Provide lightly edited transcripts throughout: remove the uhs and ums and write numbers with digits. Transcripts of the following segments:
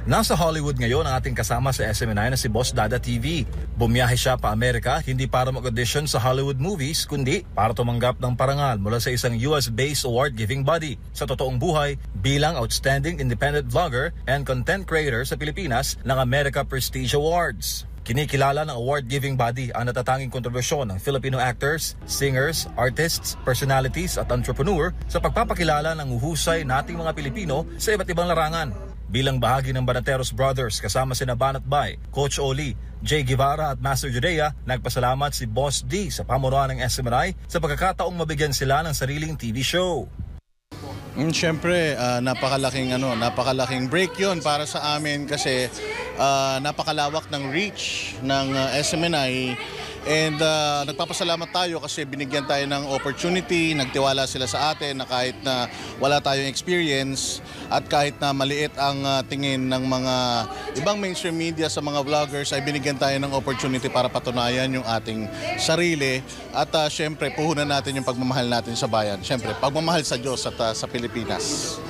Nasa Hollywood ngayon ang ating kasama sa SMNI na si Boss Dada TV. Bumiyahe siya pa Amerika hindi para mag-audition sa Hollywood movies kundi para tumanggap ng parangal mula sa isang US-based award-giving body sa totoong buhay bilang Outstanding Independent Vlogger and Content Creator sa Pilipinas ng America Prestige Awards. Kinikilala ng award-giving body ang natatanging kontribusyon ng Filipino actors, singers, artists, personalities at entrepreneur sa pagpapakilala ng uhusay nating mga Pilipino sa iba't ibang larangan. Bilang bahagi ng Banateros Brothers kasama sina Banat Bay, Coach Oli, Jay Guevara at Master Judea, nagpasalamat si Boss D sa pamunuan ng SMNI sa pagkakataong mabigyan sila ng sariling TV show. Siyempre, napakalaking break 'yon para sa amin kasi napakalawak ng reach ng SMNI. And nagpapasalamat tayo kasi binigyan tayo ng opportunity, nagtiwala sila sa atin na kahit na wala tayong experience at kahit na maliit ang tingin ng mga ibang mainstream media sa mga vloggers ay binigyan tayo ng opportunity para patunayan yung ating sarili at syempre puhunan natin yung pagmamahal natin sa bayan. Syempre, pagmamahal sa Diyos at sa Pilipinas.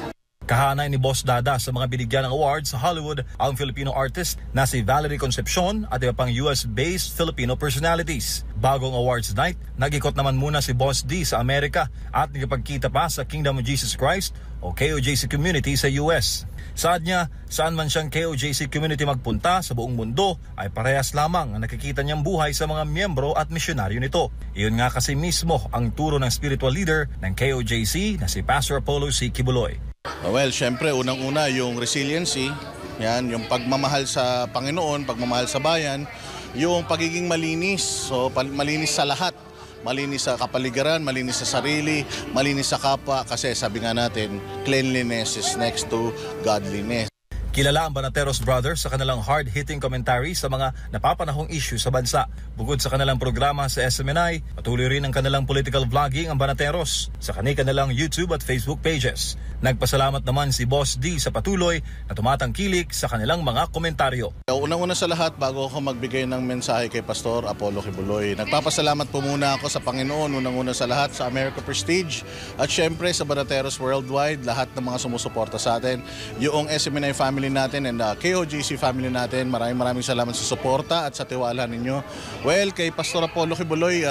Kahanay ni Boss Dada sa mga binigyan ng awards sa Hollywood ang Filipino artist na si Valerie Concepcion at iba pang US-based Filipino personalities. Bagong awards night, nag-ikot naman muna si Boss D sa Amerika at nagpagkita pa sa Kingdom of Jesus Christ o KOJC community sa US. Saad niya, saan man siyang KOJC community magpunta sa buong mundo ay parehas lamang ang nakikita niyang buhay sa mga miyembro at misyonaryo nito. Iyon nga kasi mismo ang turo ng spiritual leader ng KOJC na si Pastor Apollo C. Kibuloy. Well, syempre, unang-una yung resiliency, yan, yung pagmamahal sa Panginoon, pagmamahal sa bayan, yung pagiging malinis, so malinis sa lahat, malinis sa kapaligiran, malinis sa sarili, malinis sa kapwa, kasi sabi nga natin, cleanliness is next to godliness. Kilala ang Banateros Brothers sa kanilang hard-hitting commentary sa mga napapanahong issue sa bansa. Bukod sa kanilang programa sa SMNI, patuloy rin ang kanilang political vlogging ang Banateros sa kanilang YouTube at Facebook pages. Nagpasalamat naman si Boss D sa patuloy na tumatangkilik sa kanilang mga komentaryo. Unang-una sa lahat, bago ako magbigay ng mensahe kay Pastor Apollo Kibuloy, nagpapasalamat po muna ako sa Panginoon, unang-una sa lahat sa America Prestige at syempre sa Banateros Worldwide, lahat ng mga sumusuporta sa atin, yung SMNI family natin and KOJC family natin. Maraming salamat sa suporta at sa tiwala ninyo. Well, kay Pastor Apollo Kibuloy,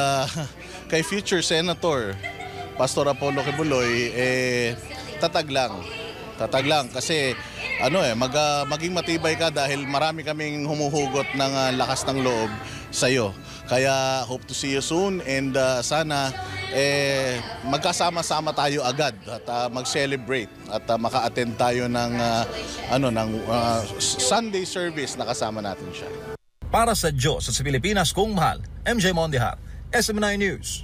kay future Senator Pastor Apollo Kibuloy, tatag lang kasi maging matibay ka dahil marami kaming humuhugot ng lakas ng loob sa iyo. Kaya hope to see you soon and sana magkasama-sama tayo agad at mag-celebrate at maka-attend tayo ng Sunday service na kasama natin siya. Para sa Diyos at sa Pilipinas kung mahal, MJ Mondihar, SMNI News.